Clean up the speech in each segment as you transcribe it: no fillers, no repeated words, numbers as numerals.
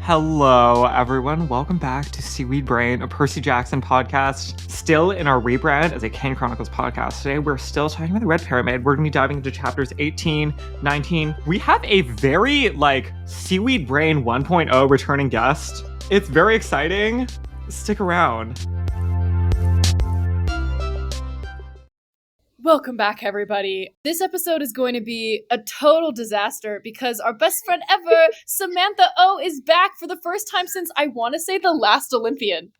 Hello, everyone. Welcome back to Seaweed Brain, a Percy Jackson podcast. Still in our rebrand as a Kane Chronicles podcast. Today, we're still talking about the Red Pyramid. We're going to be diving into chapters 18, 19. We have a very, Seaweed Brain 1.0 returning guest. It's very exciting. Stick around. Welcome back, everybody. This episode is going to be a total disaster because our best friend ever, Samantha Oh, is back for the first time since, I want to say, the last Olympian.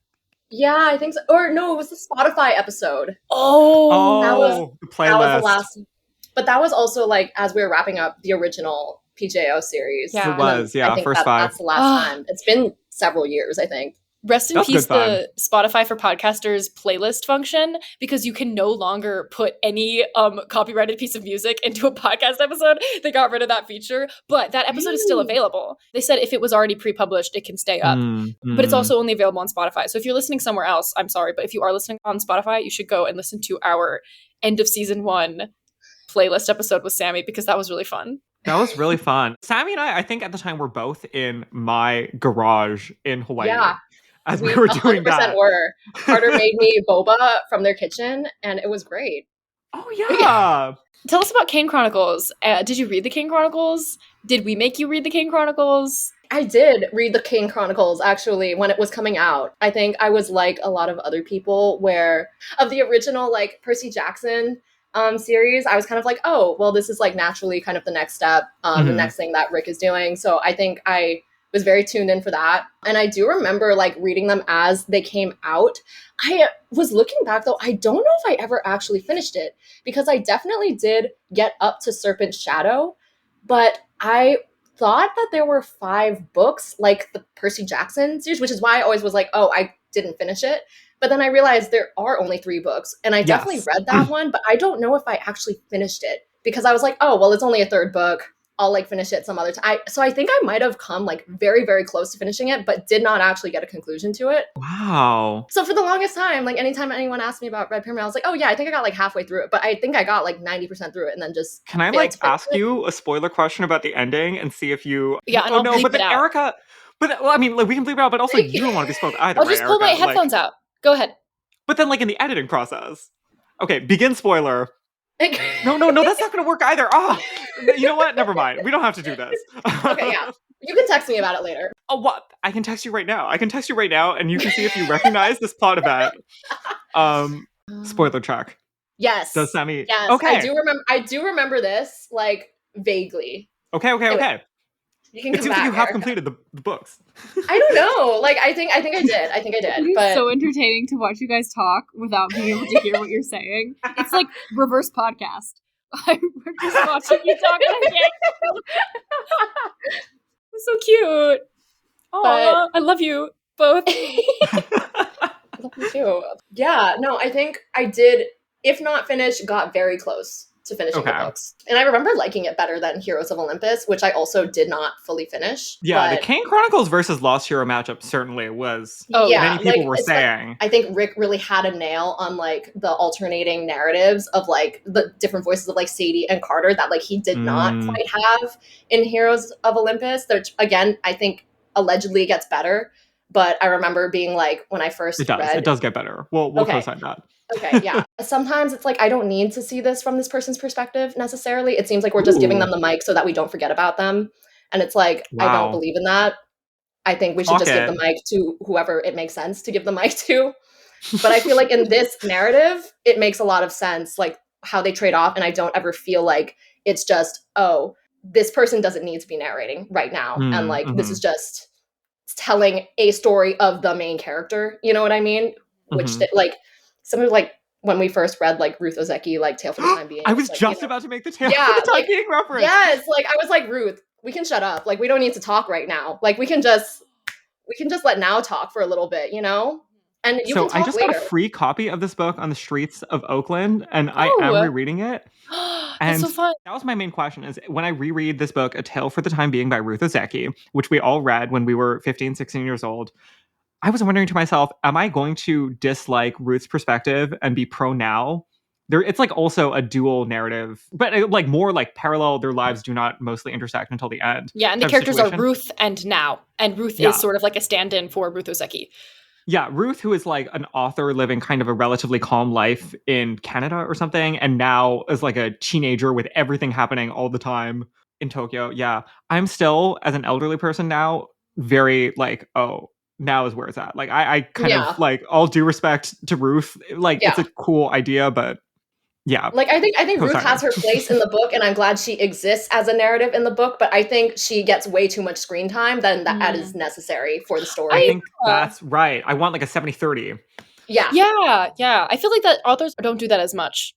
Yeah, I think so. Or no, it was the Spotify episode. Oh, the playlist. That was the last. But that was also, as we were wrapping up the original PJO series. Yeah. It was, yeah, I think first 5. That's the last time. It's been several years, I think. Rest in That's peace, good fun. the Spotify for Podcasters playlist function, because you can no longer put any copyrighted piece of music into a podcast episode. They got rid of that feature, but that episode is still available. They said if it was already pre-published, it can stay up, but it's also only available on Spotify. So if you're listening somewhere else, I'm sorry, but if you are listening on Spotify, you should go and listen to our end of season 1 playlist episode with Sammy, because that was really fun. That was really fun. Sammy and I think at the time were both in my garage in Hawaii. Yeah. As we were doing 100% that. were. Carter made me boba from their kitchen, and it was great. Oh, yeah. Tell us about Kane Chronicles. Did you read the Kane Chronicles? Did we make you read the Kane Chronicles? I did read the Kane Chronicles, actually, when it was coming out. I think I was like a lot of other people where, of the original, Percy Jackson series, I was kind of like, oh, well, this is, naturally kind of the next step, the next thing that Rick is doing. So I think I was very tuned in for that. And I do remember reading them as they came out. I was looking back though, I don't know if I ever actually finished it, because I definitely did get up to Serpent's Shadow, but I thought that there were 5 books like the Percy Jackson series, which is why I always was like, oh, I didn't finish it. But then I realized there are only 3 books, and I definitely read that one, but I don't know if I actually finished it, because I was like, oh, well, it's only a 3rd book. I'll finish it some other time. So I think I might have come very, very close to finishing it, but did not actually get a conclusion to it. Wow. So for the longest time, anytime anyone asked me about Red Pyramid, I was like, oh yeah, I think I got halfway through it, but I think I got 90% through it and then just. Can I ask you a spoiler question about the ending and see if you? Yeah, and I'll bleep it out. Erica, we can bleep it out, but also you don't want to be spoiled either. I'll just pull my headphones out. Go ahead. But then in the editing process, okay, begin spoiler. No, that's not going to work either. Oh, you know what? Never mind. We don't have to do this. Okay, yeah. You can text me about it later. Oh, what? I can text you right now. And you can see if you recognize this plot event. Spoiler check. Yes. Does Sammy? Yes. Okay. I do remember this, vaguely. Okay. You can it come seems back, like you have Erica. completed the books. I don't know. I think I did. It's But so entertaining to watch you guys talk without being able to hear what you're saying. It's like reverse podcast. We're just watching you talk and I can't. It's so cute. Oh, I love you both. I love you too. Yeah, no, I think I did, if not finish, got very close to finishing the books. And I remember liking it better than Heroes of Olympus, which I also did not fully finish. Yeah, the Kane Chronicles versus Lost Hero matchup certainly was. Yeah, many people were saying. I think Rick really had a nail on the alternating narratives of the different voices of Sadie and Carter that he did not quite have in Heroes of Olympus. Which again, I think allegedly gets better. But I remember being when I first it does get better. We'll co-sign that. Okay, yeah. Sometimes it's I don't need to see this from this person's perspective necessarily. It seems like we're just giving them the mic so that we don't forget about them. And it's wow. I don't believe in that. I think we should just give the mic to whoever it makes sense to give the mic to. But I feel in this narrative, it makes a lot of sense, how they trade off. And I don't ever feel it's just, oh, this person doesn't need to be narrating right now. And this is just telling a story of the main character. You know what I mean? Which similar when we first read Ruth Ozeki, Tale for the Time Being. I was just about to make the Tale for the Time Being reference. Yes, I was Ruth, we can shut up. We don't need to talk right now. We can just let Now talk for a little bit, And you can talk I just later. got a free copy of this book on the streets of Oakland, and I am rereading it. And that's so fun. That was my main question, is when I reread this book, A Tale for the Time Being by Ruth Ozeki, which we all read when we were 15, 16 years old, I was wondering to myself, am I going to dislike Ruth's perspective and be pro Now? it's like also a dual narrative, but like more like parallel. Their lives do not mostly intersect until the end. Yeah, and the type of characters are situation. Ruth and Now. And Ruth Yeah. is sort of like a stand-in for Ruth Ozeki. Yeah, Ruth, who is like an author living kind of a relatively calm life in Canada or something, and now is like a teenager with everything happening all the time in Tokyo. Yeah, I'm still, as an elderly person now, very like, oh, now is where it's at. Like, I kind Yeah. of like, all due respect to Ruth, like, it's Yeah. a cool idea, but yeah. Like I think Ruth Co-signing. has her place in the book, and I'm glad she exists as a narrative in the book. But I think she gets way too much screen time than that is necessary for the story. I think that's right. I want like a 70-30. Yeah. Yeah. I feel like that authors don't do that as much.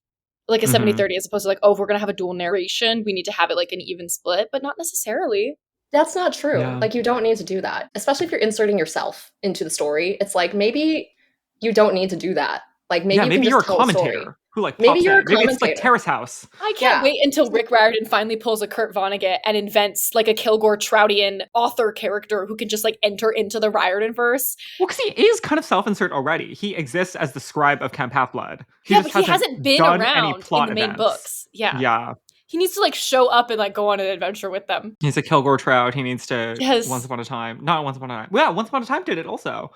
Like a 70-30 as opposed to like, oh, if we're going to have a dual narration, we need to have it like an even split, but not necessarily. That's not true. Yeah. Like, you don't need to do that, especially if you're inserting yourself into the story. It's like, maybe you don't need to do that. Like, maybe you maybe can you're just a tell a story. commentator who like Maybe pops you're in. a Maybe it's like commentator. Terrace House. I can't wait until Rick Riordan finally pulls a Kurt Vonnegut and invents like a Kilgore Troutian author character who can just like enter into the Riordan verse. Well, because he is kind of self-insert already. He exists as the scribe of Camp Half-Blood. Yeah, but he hasn't been done around any plot in the main events. books. Yeah. Yeah. He needs to like show up and like go on an adventure with them. He's a Kilgore Trout. He needs to Yes. Once Upon a Time. Not Once Upon a Time. Well, Once Upon a Time did it also.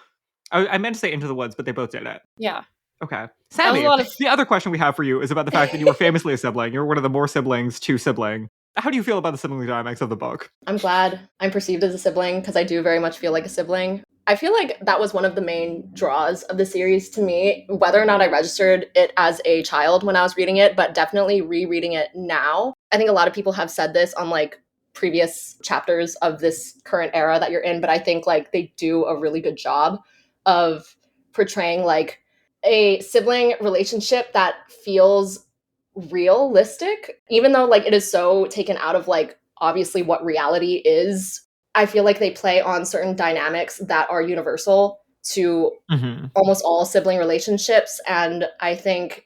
I meant to say Into the Woods, but they both did it. Yeah. Okay. Sammy, the other question we have for you is about the fact that you were famously a sibling. You're one of the more siblings to sibling. How do you feel about the sibling dynamics of the book? I'm glad I'm perceived as a sibling because I do very much feel like a sibling. I feel like that was one of the main draws of the series to me, whether or not I registered it as a child when I was reading it, but definitely rereading it now. I think a lot of people have said this on like previous chapters of this current era that you're in, but I think like they do a really good job of portraying like a sibling relationship that feels realistic, even though like it is so taken out of like obviously what reality is. I feel like they play on certain dynamics that are universal to almost all sibling relationships, and I think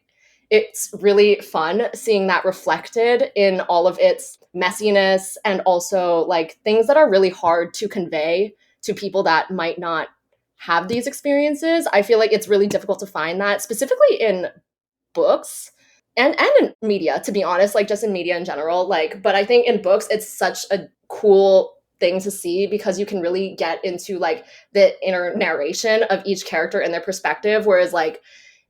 it's really fun seeing that reflected in all of its messiness and also like things that are really hard to convey to people that might not have these experiences. I feel like it's really difficult to find that, specifically in books and in media, to be honest, like just in media in general. Like, but I think in books it's such a cool thing to see because you can really get into like the inner narration of each character and their perspective, whereas like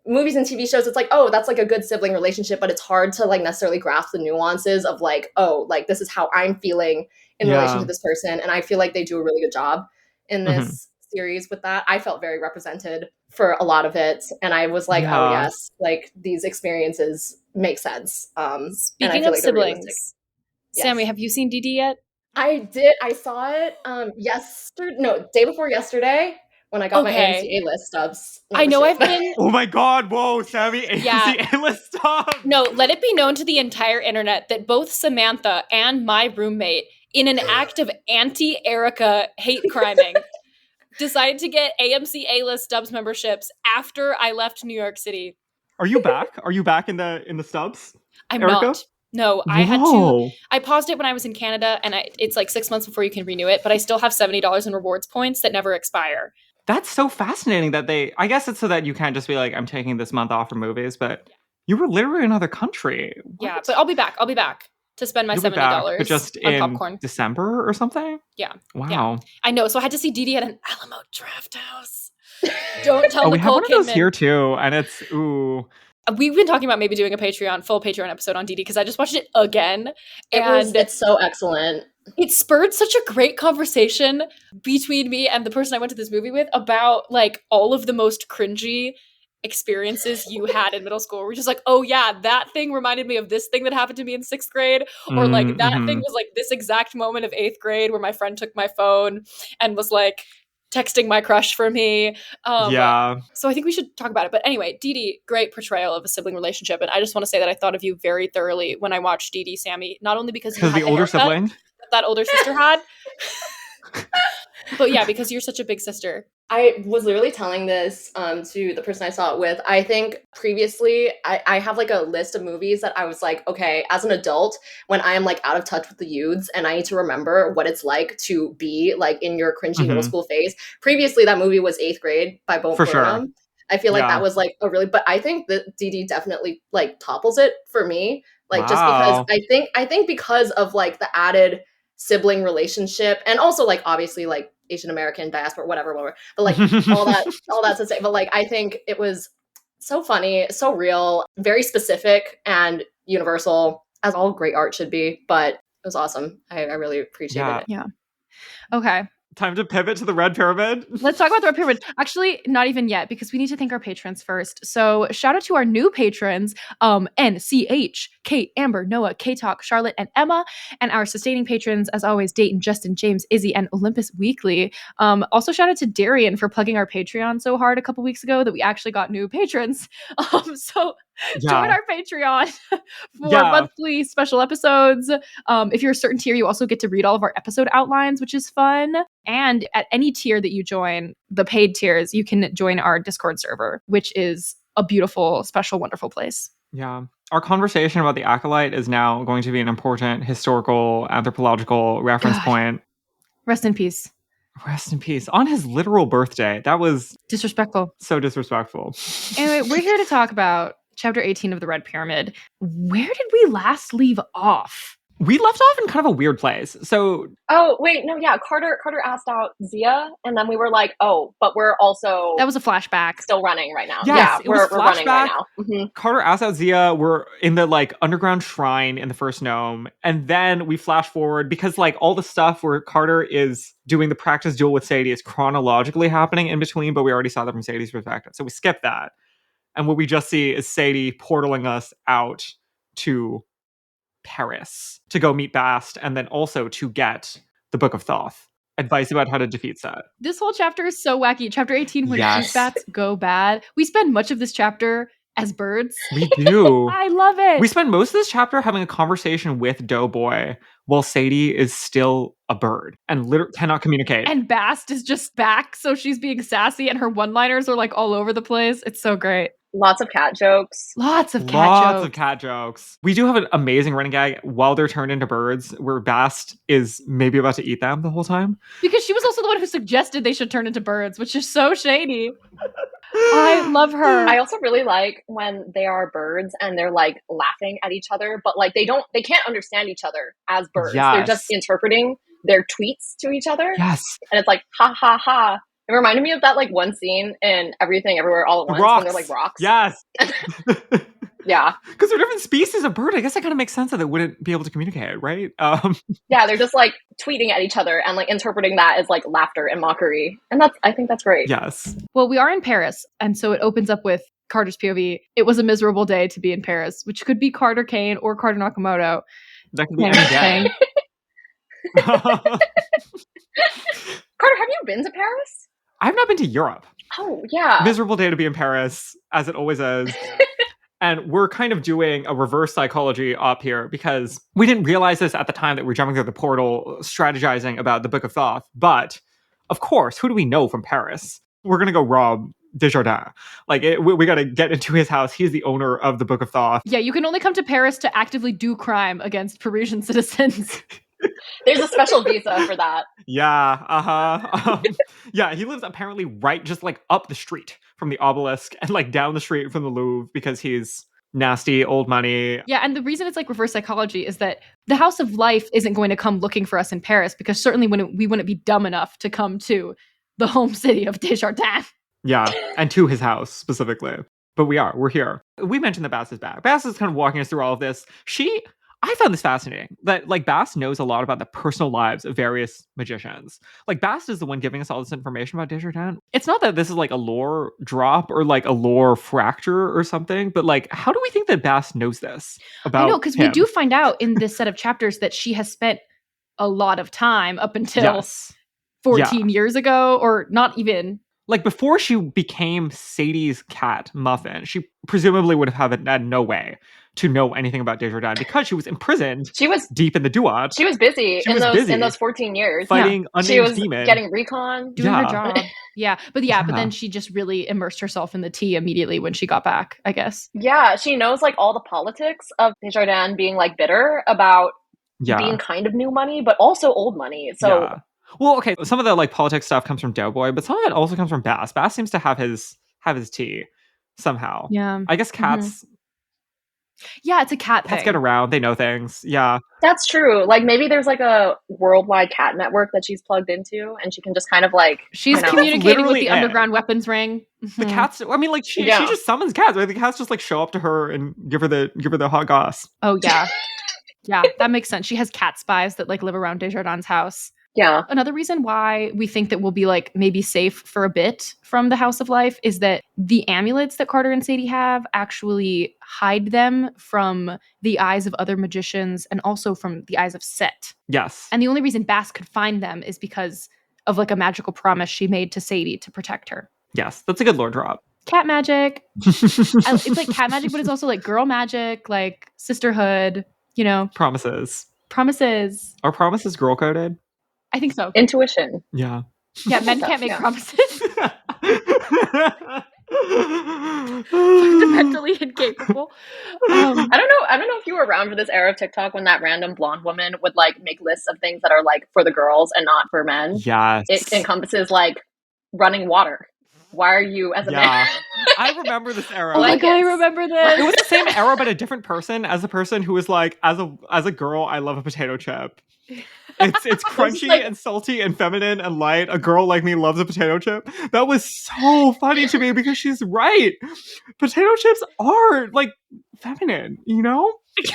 movies and TV shows, it's like, oh, that's like a good sibling relationship, but it's hard to like necessarily grasp the nuances of like, oh, like this is how I'm feeling in relation to this person. And I feel like they do a really good job in this series with that. I felt very represented for a lot of it, and I was like, oh yes, like these experiences make sense. Speaking of like siblings, Sammy, have you seen DD yet? I did. I saw it day before yesterday when I got my AMC A-list stubs. I know I've been... Oh my god, whoa, Sammy, AMC A-list stubs! No, let it be known to the entire internet that both Samantha and my roommate, in an act of anti-Erica hate criming, decided to get AMC A-list stubs memberships after I left New York City. Are you back? Are you back in the stubs? I'm Erica? not. No, I paused it when I was in Canada, and it's like 6 months before you can renew it, but I still have $70 in rewards points that never expire. That's so fascinating that I guess it's so that you can't just be like, I'm taking this month off from movies, but you were literally in another country. What? Yeah, but I'll be back to spend my $70 but just on in popcorn. December or something? Yeah. Wow. Yeah. I know, so I had to see Dee at an Alamo Draft House. Don't tell Nicole Kidman. We have one of those here too, and it's, ooh. We've been talking about maybe doing a full Patreon episode on DD because I just watched it again. It's so excellent. It spurred such a great conversation between me and the person I went to this movie with about like all of the most cringy experiences you had in middle school. We're just like, oh yeah, that thing reminded me of this thing that happened to me in 6th grade. Or like that thing was like this exact moment of 8th grade where my friend took my phone and was like texting my crush for me. So I think we should talk about it. But anyway, Dee Dee, great portrayal of a sibling relationship. And I just want to say that I thought of you very thoroughly when I watched Dee Dee, Sammy. Not only because you had the older sibling that older sister had, but yeah, because you're such a big sister. I was literally telling this to the person I saw it with. I think previously I have like a list of movies that I was like, okay, as an adult, when I am like out of touch with the youths and I need to remember what it's like to be like in your cringy middle school phase. Previously, that movie was 8th Grade by Bo Burnham. I feel like Yeah. that was like a really, but I think that DD definitely like topples it for me. Like just because Wow. I think because of like the added sibling relationship and also like obviously like Asian American diaspora, whatever. But like all that to say, but like I think it was so funny, so real, very specific and universal, as all great art should be. But it was awesome. I really appreciated Yeah. it. Yeah. Okay. Time to pivot to the Red Pyramid. Let's talk about the Red Pyramid. Actually, not even yet, because we need to thank our patrons first. So shout out to our new patrons, NCH, Kate, Amber, Noah, K-Talk, Charlotte, and Emma, and our sustaining patrons, as always, Dayton, Justin, James, Izzy, and Olympus Weekly. Also shout out to Darian for plugging our Patreon so hard a couple weeks ago that we actually got new patrons. So join our Patreon for monthly special episodes. If you're a certain tier, you also get to read all of our episode outlines, which is fun. And at any tier that you join, the paid tiers, you can join our Discord server, which is a beautiful, special, wonderful place. Yeah. Our conversation about the Acolyte is now going to be an important historical, anthropological reference point. Rest in peace. Rest in peace. On his literal birthday. That was disrespectful. So disrespectful. Anyway, we're here to talk about Chapter 18 of the Red Pyramid. Where did we last leave off? We left off in kind of a weird place. So Carter asked out Zia, and then we were like, oh, but we're also that was a flashback. Still running right now. Yes, yeah, we're running right now. Mm-hmm. Carter asked out Zia. We're in the like underground shrine in the first gnome, and then we flash forward because like all the stuff where Carter is doing the practice duel with Sadie is chronologically happening in between, but we already saw that from Sadie's perspective, so we skip that, and what we just see is Sadie portaling us out to Paris to go meet Bast, and then also to get the Book of Thoth. Advice about how to defeat Set. This whole chapter is so wacky. Chapter 18, when Yes. bats go bad. We spend much of this chapter as birds. We do. I love it. We spend most of this chapter having a conversation with Doughboy while Sadie is still a bird and literally cannot communicate. And Bast is just back, so she's being sassy, and her one-liners are like all over the place. It's so great. Lots of cat jokes. Lots of cat jokes. We do have an amazing running gag while they're turned into birds where Bast is maybe about to eat them the whole time. Because she was also the one who suggested they should turn into birds, which is so shady. I love her. I also really like when they are birds and they're like laughing at each other, but like they can't understand each other as birds. Yes. They're just interpreting their tweets to each other. Yes. And it's like, ha ha ha. It reminded me of that like one scene in Everything Everywhere All at Once when they're like rocks. Yes. Yeah. Because they're different species of bird. I guess that kind of makes sense that they wouldn't be able to communicate, right? Yeah, they're just like tweeting at each other and like interpreting that as like laughter and mockery. And I think that's great. Yes. Well, we are in Paris, and so it opens up with Carter's POV. It was a miserable day to be in Paris, which could be Carter Kane or Carter Nakamoto. That could be any day. Carter, have you been to Paris? I've not been to Europe. Oh, yeah. Miserable day to be in Paris, as it always is. And we're kind of doing a reverse psychology up here because we didn't realize this at the time that we're jumping through the portal, strategizing about the Book of Thoth. But, of course, who do we know from Paris? We're going to go rob Desjardins. Like, we got to get into his house. He's the owner of the Book of Thoth. Yeah, you can only come to Paris to actively do crime against Parisian citizens. There's a special visa for that. Yeah, yeah, he lives apparently right just like up the street from the obelisk and like down the street from the Louvre because he's nasty old money. Yeah, and the reason it's like reverse psychology is that the House of Life isn't going to come looking for us in Paris because certainly we wouldn't be dumb enough to come to the home city of Desjardins. Yeah, and to his house specifically. But we're here. We mentioned that Bast is back. Bast is kind of walking us through all of this. I found this fascinating that like Bast knows a lot about the personal lives of various magicians. Like Bast is the one giving us all this information about Desjardins. It's not that this is like a lore drop or like a lore fracture or something, but like how do we think that Bast knows this about? I know, because we do find out in this set of chapters that she has spent a lot of time up until 14 years ago, or not even. Like before she became Sadie's cat, Muffin, she presumably would have had no way to know anything about Desjardins because she was imprisoned. She was deep in the Duat. She was busy in those 14 years. Fighting unnamed she was demon. Getting recon. Doing her job. But then she just really immersed herself in the tea immediately when she got back, I guess. Yeah, she knows like all the politics of Desjardins being like bitter about being kind of new money, but also old money. So. Yeah. Well, okay, some of the like politics stuff comes from Doughboy, but some of it also comes from Bast. Bast seems to have his have his tea somehow. Yeah. I guess cats Yeah, it's a cat cats thing. get around. They know things. Yeah. That's true. Like maybe there's like a worldwide cat network that she's plugged into, and she can just kind of like She's you know, communicating with literally the it. underground weapons ring. The cats. I mean, like she Yeah. just summons cats. Right? The cats just like show up to her and give her the hot goss. Oh yeah. Yeah, that makes sense. She has cat spies that like live around Desjardins' house. Yeah. Another reason why we think that we'll be like maybe safe for a bit from the House of Life is that the amulets that Carter and Sadie have actually hide them from the eyes of other magicians and also from the eyes of Set. Yes. And the only reason Bast could find them is because of like a magical promise she made to Sadie to protect her. Yes, that's a good lore drop. Cat magic. It's like cat magic, but it's also like girl magic, like sisterhood, you know. Promises. Promises. Are promises girl coded? I think so. Intuition. Yeah. Yeah, men can't make Yeah. promises. Fundamentally incapable. I don't know if you were around for this era of TikTok when that random blonde woman would like make lists of things that are like for the girls and not for men. Yes. It encompasses like running water. Why are you as a man? I remember this era. Oh my Like god, I it's- remember It this. was the same era, but a different person. As a person who was like, as a girl, I love a potato chip. It's crunchy like- and salty and feminine and light. A girl like me loves a potato chip. That was so funny to me because she's right. Potato chips are like feminine, you know?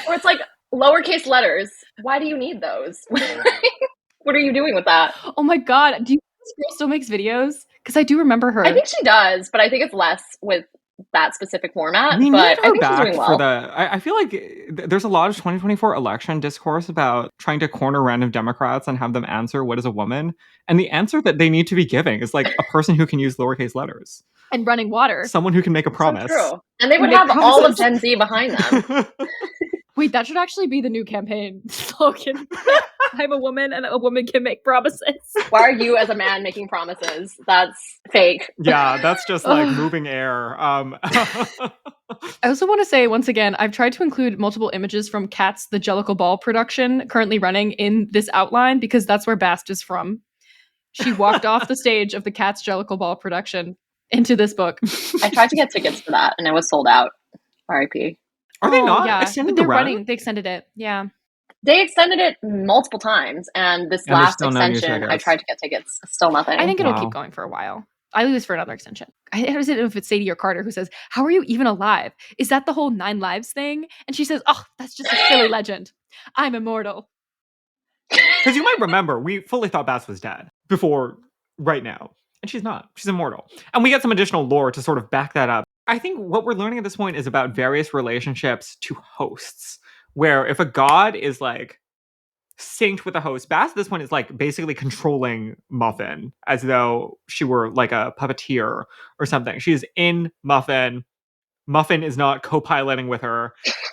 Or it's like lowercase letters. Why do you need those? What are you doing with that? Oh my god, do you think this girl still makes videos? Because I do remember her. I think she does, but I think it's less with that specific format. We but need her I think she's back doing for well. the. I feel like there's a lot of 2024 election discourse about trying to corner random Democrats and have them answer what is a woman, and the answer that they need to be giving is like a person who can use lowercase letters, and running water. someone who can make a promise. So true. And they would Make have all of promises. Gen Z behind them. Wait, that should actually be the new campaign slogan. I'm a woman and a woman can make promises. Why are you as a man making promises? That's fake. Yeah, that's just like Ugh. moving air. I also want to say once again, I've tried to include multiple images from Cats the Jellicle Ball production currently running in this outline because that's where Bast is from. She walked off the stage of the Cats Jellicle Ball production into this book. I tried to get tickets for that and it was sold out. RIP. Are they not Yeah, extending but the they're run? running. They extended it. Yeah. They extended it multiple times, and this And there's last still no new extension, I tickets. tried to get tickets. Still nothing. I think it'll Wow. keep going for a while. I lose for another extension. I don't know if it's Sadie or Carter who says, "How are you even alive? Is that the whole 9 lives thing?" And she says, "Oh, that's just a silly legend. I'm immortal." Because you might remember, we fully thought Bass was dead before right now. And she's not. She's immortal. And we get some additional lore to sort of back that up. I think what we're learning at this point is about various relationships to hosts, where if a god is like synced with a host, Bass at this point is like basically controlling Muffin as though she were like a puppeteer or something. She's in Muffin. Muffin is not co-piloting with her.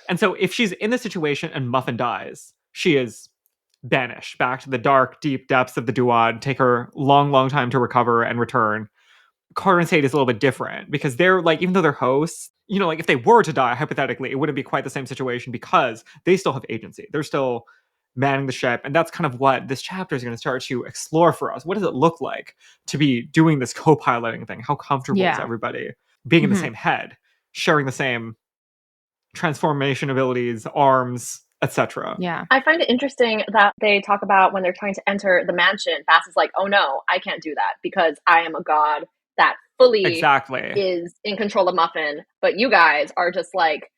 And so if she's in the situation and Muffin dies, she is banished back to the dark, deep depths of the Duat, take her long, long time to recover and return. Carter and Sadie is a little bit different because they're like, even though they're hosts, you know, like if they were to die, hypothetically, it wouldn't be quite the same situation because they still have agency. They're still manning the ship. And that's kind of what this chapter is going to start to explore for us. What does it look like to be doing this co-piloting thing? How comfortable is Yeah. everybody being in the Mhm. same head, sharing the same transformation abilities, arms, etc. Yeah. I find it interesting that they talk about when they're trying to enter the mansion, Bass is like, oh no, I can't do that because I am a god that fully Exactly. is in control of Muffin, but you guys are just like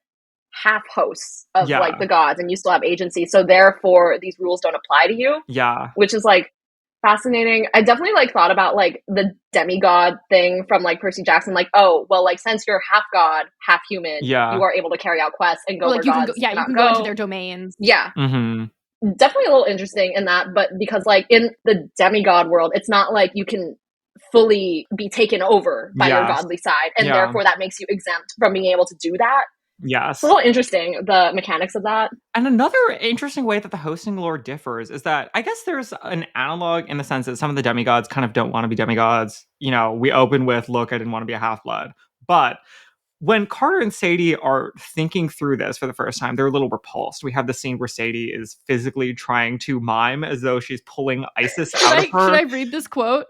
half hosts of Yeah. like the gods and you still have agency, so therefore these rules don't apply to you, Yeah. which is like fascinating. I definitely like thought about like the demigod thing from like Percy Jackson, like, oh well, like since you're half god half human, Yeah. you are able to carry out quests and go Or where like you can gods go, yeah, you cannot can go into their domains. yeah, Mm-hmm. definitely a little interesting in that, but because like in the demigod world, it's not like you can fully be taken over by your Yes. godly side, and Yeah. therefore that makes you exempt from being able to do that. Yes. It's a little interesting, the mechanics of that. And another interesting way that the hosting lore differs is that I guess there's an analog in the sense that some of the demigods kind of don't want to be demigods. You know, we open with, look, I didn't want to be a half-blood. But when Carter and Sadie are thinking through this for the first time, they're a little repulsed. We have the scene where Sadie is physically trying to mime as though she's pulling Isis out of her. Should I read this quote?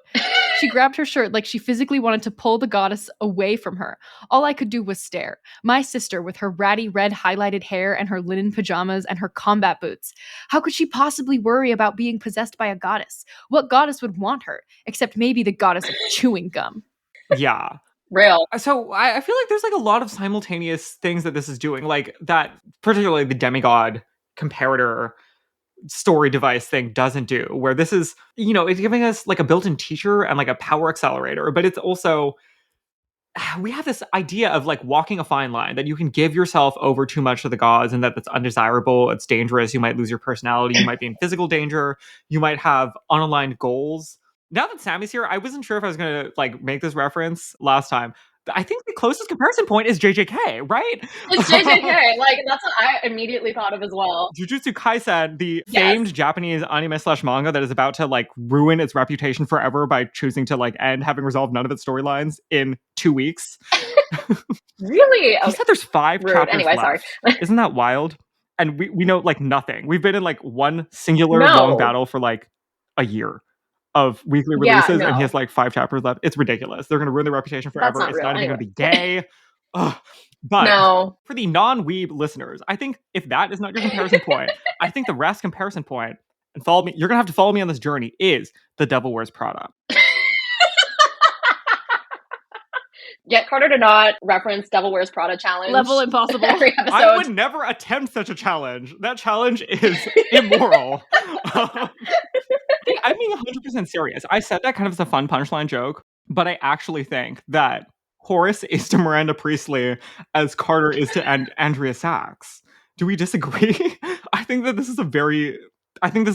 She grabbed her shirt like she physically wanted to pull the goddess away from her. All I could do was stare. My sister, with her ratty red highlighted hair and her linen pajamas and her combat boots. How could she possibly worry about being possessed by a goddess? What goddess would want her? Except maybe the goddess of chewing gum. Yeah. Real. So I feel like there's like a lot of simultaneous things that this is doing, like that, particularly the demigod comparator story device thing doesn't do, where this is, you know, it's giving us like a built-in teacher and like a power accelerator, but it's also, we have this idea of like walking a fine line, that you can give yourself over too much to the gods and that that's undesirable, it's dangerous, you might lose your personality, you might be in physical danger, you might have unaligned goals. Now that Sammy's here, I wasn't sure if I was going to like make this reference last time. I think the closest comparison point is JJK, right? It's JJK. Like, that's what I immediately thought of as well. Jujutsu Kaisen, the Yes. famed Japanese anime/manga that is about to like ruin its reputation forever by choosing to like end having resolved none of its storylines in 2 weeks. Really? He Okay. said there's 5 Rude. chapters Anyway, left. sorry. Isn't that wild? And we know like nothing. We've been in like one singular No. long battle for like a year of weekly Yeah, releases, and he no. has like 5 chapters left. It's ridiculous. They're going to ruin their reputation That's forever. not It's real. not even going to be Anyway. gay. Ugh. But No. for the non-weeb listeners, I think if that is not your comparison point, I think the rest comparison point, and follow me, you're going to have to follow me on this journey, is The Devil Wears Prada. Get Carter to not reference Devil Wears Prada challenge. Level impossible. Every episode. I would never attempt such a challenge. That challenge is immoral. I'm being 100% serious. I said that kind of as a fun punchline joke, but I actually think that Horace is to Miranda Priestley as Carter is to Andrea Sachs. Do we disagree? I think that this is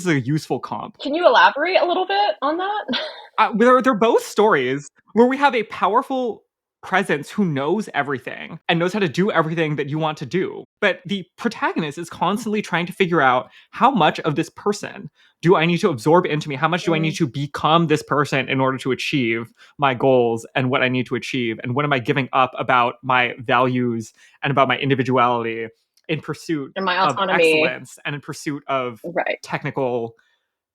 a useful comp. Can you elaborate a little bit on that? They're both stories where we have a powerful presence who knows everything and knows how to do everything that you want to do. But the protagonist is constantly trying to figure out, how much of this person do I need to absorb into me? How much do I need to become this person in order to achieve my goals and what I need to achieve? And what am I giving up about my values and about my individuality in pursuit And my of autonomy. excellence and in pursuit of Right. technical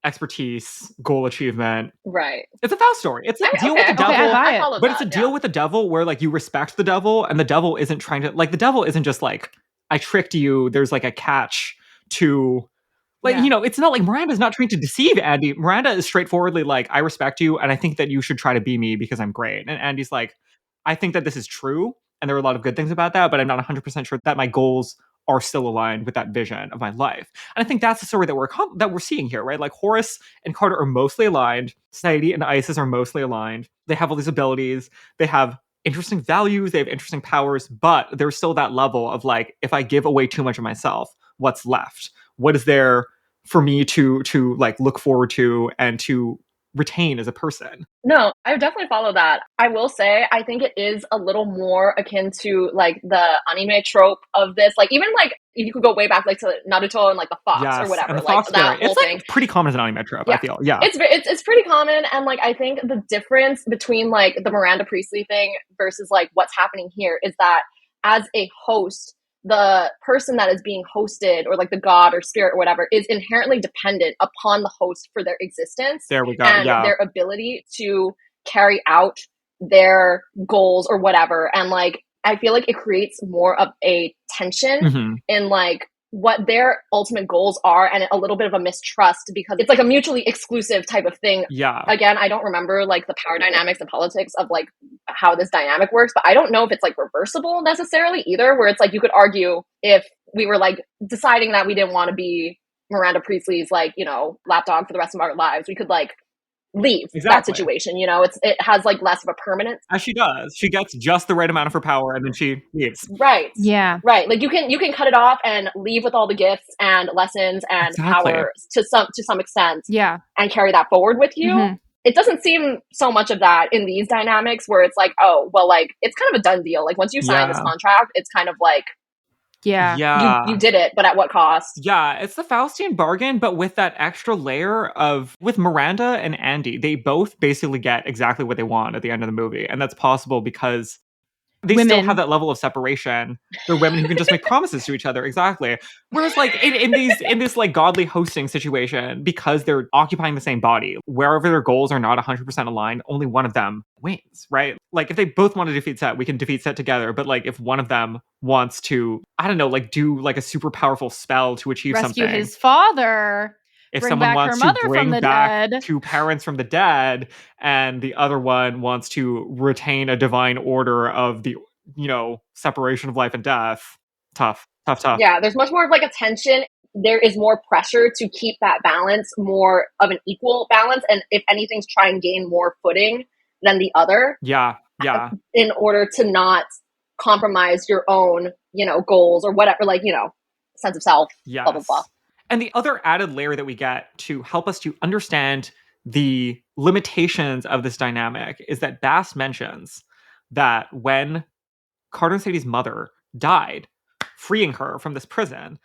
expertise, goal achievement? Right. It's a Faust story. It's a deal with the devil. Okay, I buy it. followed But that, it's a deal yeah. with the devil where like you respect the devil, and the devil isn't trying to, like, the devil isn't just like, I tricked you, there's like a catch to, like, Yeah. you know, it's not like Miranda's not trying to deceive Andy. Miranda is straightforwardly like, I respect you and I think that you should try to be me because I'm great. And Andy's like, I think that this is true and there are a lot of good things about that, but I'm not 100% sure that my goals are still aligned with that vision of my life. And I think that's the story that we're seeing here, right? Like Horace and Carter are mostly aligned. Sadie and Isis are mostly aligned. They have all these abilities. They have interesting values. They have interesting powers, but there's still that level of like, if I give away too much of myself, what's left? What is there for me to like look forward to and to retain as a person? No, I would definitely follow that. I will say, I think it is a little more akin to like the anime trope of this. Like, even like you could go way back, like to Naruto and like the fox Yes, or whatever. and the like fox that fairy. whole It's thing. like pretty common as an anime trope, Yeah. I feel. Yeah. It's pretty common, and like I think the difference between like the Miranda Priestley thing versus like what's happening here is that as a host, the person that is being hosted, or like the god or spirit or whatever, is inherently dependent upon the host for their existence There we go. and Yeah. their ability to carry out their goals or whatever. And like I feel like it creates more of a tension Mhm. in like what their ultimate goals are, and a little bit of a mistrust because it's like a mutually exclusive type of thing. Yeah. Again, I don't remember like the power dynamics and politics of like how this dynamic works, but I don't know if it's like reversible necessarily either, where it's like you could argue if we were like deciding that we didn't want to be Miranda Priestley's like, you know, lapdog for the rest of our lives, we could like leave that Exactly. situation, you know. It has like less of a permanence. As she does. She gets just the right amount of her power and then she leaves. Right. Yeah. Right. Like you can cut it off and leave with all the gifts and lessons and Exactly. power to some extent Yeah. and carry that forward with you. Mhm. It doesn't seem so much of that in these dynamics where it's like, oh, well, like it's kind of a done deal. Like once you sign this Yeah. contract, it's kind of like Yeah. Yeah. you did it, but at what cost? Yeah, it's the Faustian bargain, but with that extra layer of, with Miranda and Andy, they both basically get exactly what they want at the end of the movie. And that's possible because They still Women. have that level of separation. They're women who can just make promises to each other. Exactly. Whereas like in this like godly hosting situation, because they're occupying the same body, wherever their goals are not 100% aligned, only one of them wins, right? Like if they both want to defeat Set, we can defeat Set together. But like if one of them wants to, I don't know, like do like a super powerful spell to achieve Rescue something. his father. If Bring someone back wants her to mother from bring the back dead. two parents from the dead, and the other one wants to retain a divine order of the, separation of life and death. Tough. Yeah, there's much more of like a tension. There is more pressure to keep that balance, more of an equal balance, and if anything's try and gain more footing than the other. Yeah. In order to not compromise your own, goals or whatever, like, sense of self. Yes. Blah blah blah. And the other added layer that we get to help us to understand the limitations of this dynamic is that Bast mentions that when Carter and Sadie's mother died, freeing her from this prison,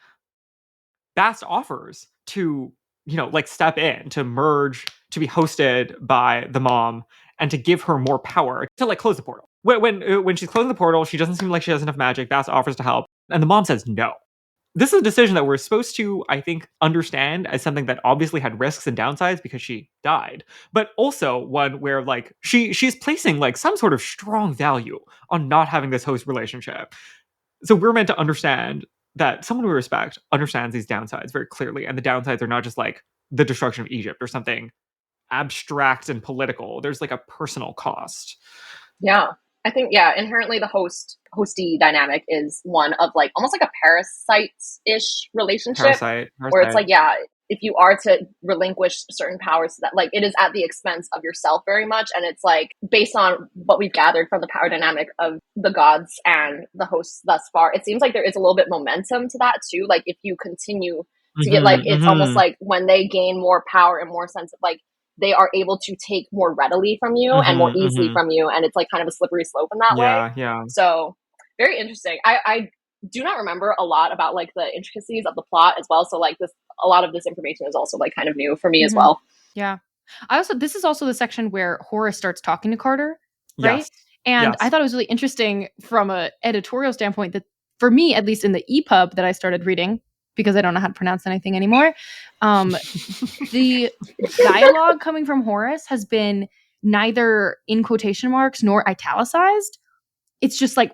Bast offers to, like step in, to merge, to be hosted by the mom, and to give her more power, to like close the portal. When she's closing the portal, she doesn't seem like she has enough magic. Bast offers to help, and the mom says no. This is a decision that we're supposed to, I think, understand as something that obviously had risks and downsides because she died, but also one where like she's placing like some sort of strong value on not having this host relationship. So we're meant to understand that someone we respect understands these downsides very clearly, and the downsides are not just like the destruction of Egypt or something abstract and political. There's like a personal cost. Yeah. I think, inherently the hosty dynamic is one of like almost like a parasite-ish relationship. Parasite. Where it's like, if you are to relinquish certain powers, that like it is at the expense of yourself very much. And it's like based on what we've gathered from the power dynamic of the gods and the hosts thus far, it seems like there is a little bit momentum to that too. Like if you continue to get like, it's almost like when they gain more power and more sense of like, they are able to take more readily from you and more easily from you. And it's like kind of a slippery slope in that way. Yeah. So very interesting. I do not remember a lot about like the intricacies of the plot as well. So like a lot of this information is also like kind of new for me as well. Yeah. This is also the section where Horace starts talking to Carter, right? Yes. And I thought it was really interesting from an editorial standpoint that for me, at least in the EPUB that I started reading, because I don't know how to pronounce anything anymore, the dialogue coming from Horace has been neither in quotation marks nor italicized. It's just like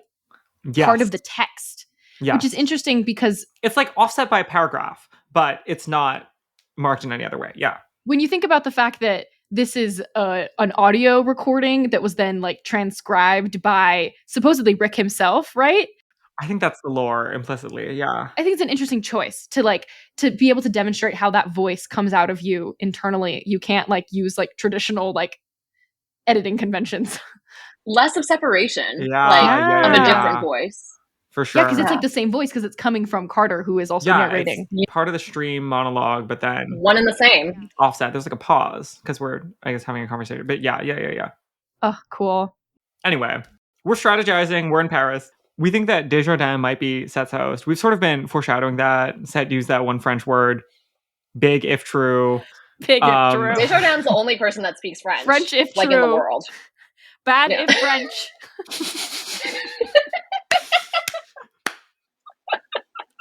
part of the text, which is interesting because it's like offset by a paragraph, but it's not marked in any other way. Yeah. When you think about the fact that this is an audio recording that was then like transcribed by supposedly Rick himself, right? I think that's the lore implicitly. Yeah. I think it's an interesting choice to be able to demonstrate how that voice comes out of you internally. You can't like use like traditional like editing conventions. Less of separation, of a different voice. For sure. Yeah, because it's like the same voice because it's coming from Carter, who is also narrating. It's part of the stream monologue, but then one and the same. Offset. There's like a pause because we're, I guess, having a conversation. But yeah. Oh, cool. Anyway, we're strategizing. We're in Paris. We think that Desjardins might be Set's host. We've sort of been foreshadowing that. Set used that one French word. Big if true. Big if true. Desjardins the only person that speaks French. French if like true. In the world. Bad if French.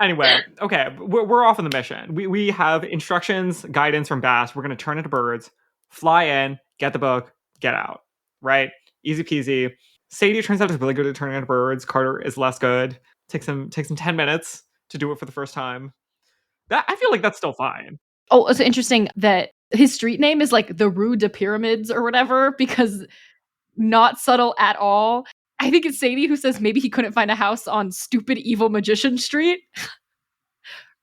Anyway, okay, we're off on the mission. We have instructions, guidance from Bast. We're going to turn into birds, fly in, get the book, get out. Right? Easy peasy. Sadie turns out is really good at turning into birds. Carter is less good. Takes him 10 minutes to do it for the first time. I feel like that's still fine. Oh, it's interesting that his street name is like the Rue de Pyramids or whatever, because not subtle at all. I think it's Sadie who says maybe he couldn't find a house on stupid evil magician street.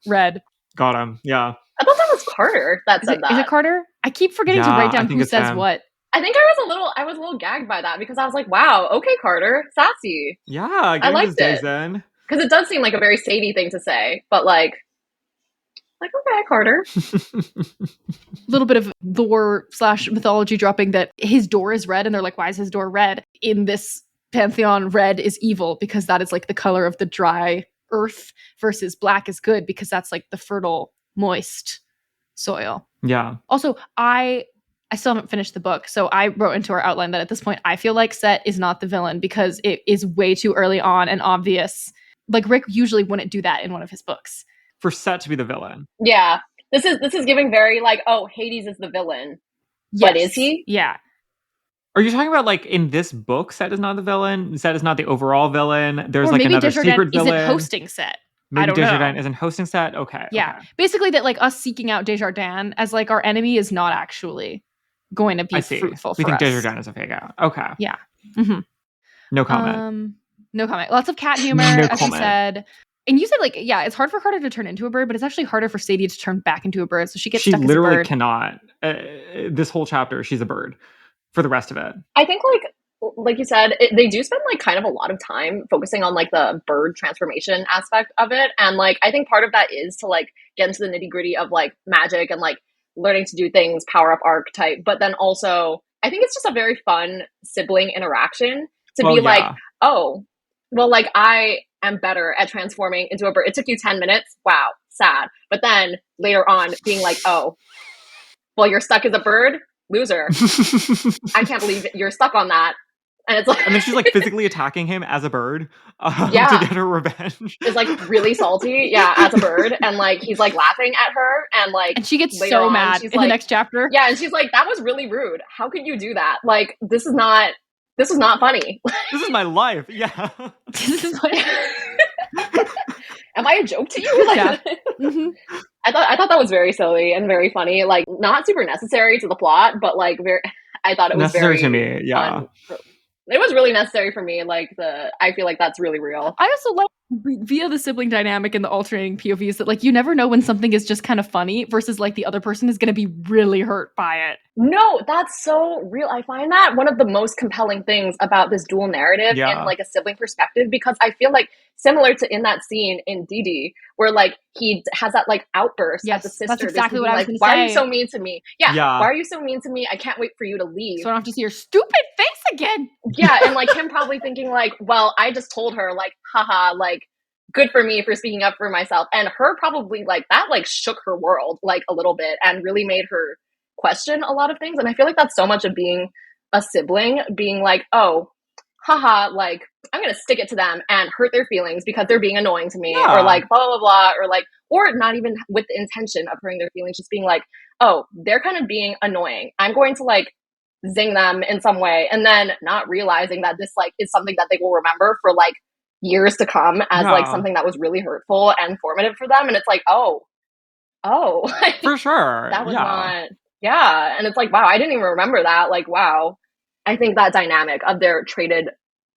Red. Got him. Yeah. I thought that was Carter that said that. Is it Carter? I keep forgetting to write down who says what. I think I was a little gagged by that because I was like, wow, okay, Carter, sassy. Yeah, I liked it. Because it does seem like a very Sadie thing to say, but like okay, Carter. A little bit of lore/mythology dropping that his door is red, and they're like, why is his door red? In this pantheon, red is evil because that is like the color of the dry earth, versus black is good because that's like the fertile, moist soil. Yeah. Also, I I still haven't finished the book. So I wrote into our outline that at this point, I feel like Set is not the villain because it is way too early on and obvious. Like Rick usually wouldn't do that in one of his books. For Set to be the villain. Yeah. This is giving very like, oh, Hades is the villain. Yes. But is he? Yeah. Are you talking about like in this book, Set is not the villain? Set is not the overall villain. There's Or like maybe another Desjardins secret villain. isn't hosting Set. Maybe I don't Desjardins know. isn't hosting Set. Okay. Yeah. Okay. Basically that like us seeking out Desjardins as like our enemy is not actually going to be I see. fruitful We for think us. Desjardins is a fake out. Okay. Yeah. Mm-hmm. No comment. No comment. Lots of cat humor, No as you comment. said. And you said like, yeah, it's hard for Carter to turn into a bird, but it's actually harder for Sadie to turn back into a bird. So she gets stuck literally as a bird. cannot. This whole chapter, she's a bird for the rest of it. I think like you said, they do spend like kind of a lot of time focusing on like the bird transformation aspect of it. And like, I think part of that is to like get into the nitty gritty of like magic and like learning to do things, power up archetype. But then also, I think it's just a very fun sibling interaction to be like, oh, well, like I am better at transforming into a bird. It took you 10 minutes. Wow, sad. But then later on being like, oh, well, you're stuck as a bird? Loser. I can't believe you're stuck on that. And it's like, and then she's like physically attacking him as a bird to get her revenge. Is like really salty, as a bird, and like he's like laughing at her, and like, and she gets so mad in the next chapter. Yeah, and she's like, "That was really rude. How could you do that? Like, this is not funny. This is my life. Yeah. This is what. Am I a joke to you? Like, yeah. Mm-hmm. I thought that was very silly and very funny. Like, not super necessary to the plot, but like very. I thought it was necessary very to me. Yeah. fun. It was really necessary for me. Like I feel like that's really real. I also like via the sibling dynamic and the alternating POVs that like you never know when something is just kind of funny versus like the other person is going to be really hurt by it. No, that's so real. I find that one of the most compelling things about this dual narrative in like a sibling perspective, because I feel like similar to in that scene in Dee where like he has that like outburst at the sister. That's exactly what I was like, going to say. Why are you so mean to me? Yeah. Why are you so mean to me? I can't wait for you to leave. So I don't have to see your stupid face again. Yeah, and like him probably thinking like, well, I just told her like, haha, like good for me for speaking up for myself. And her probably like that like shook her world like a little bit and really made her question a lot of things. And I feel like that's so much of being a sibling, being like, oh, haha, like I'm gonna stick it to them and hurt their feelings because they're being annoying to me, or like blah blah blah, or like, or not even with the intention of hurting their feelings, just being like, oh, they're kind of being annoying, I'm going to like zing them in some way, and then not realizing that this like is something that they will remember for like years to come as like something that was really hurtful and formative for them. And it's like, oh for sure, that was not. Yeah. And it's like, wow, I didn't even remember that. Like, wow. I think that dynamic of their traded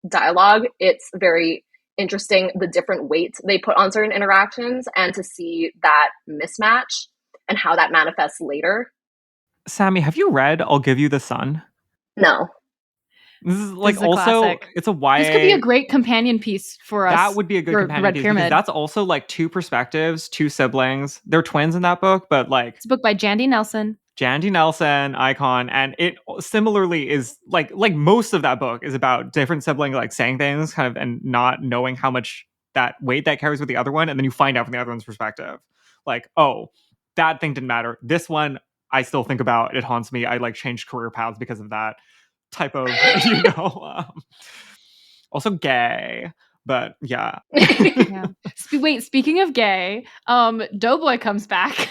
dialogue, it's very interesting, the different weight they put on certain interactions, and to see that mismatch and how that manifests later. Sammy, have you read I'll Give You the Sun? No. This is like also classic. It's a YA. This could be a great companion piece for us. That would be a good companion piece because that's also like two perspectives, two siblings. They're twins in that book, but like it's a book by Jandy Nelson. Jandy Nelson, icon, and it similarly is like most of that book is about different siblings like saying things kind of and not knowing how much that weight that carries with the other one, and then you find out from the other one's perspective, like, oh, that thing didn't matter. This one I still think about. It haunts me. I like changed career paths because of that type of, you know. Also gay, but yeah. Yeah. Wait, speaking of gay, Doughboy comes back.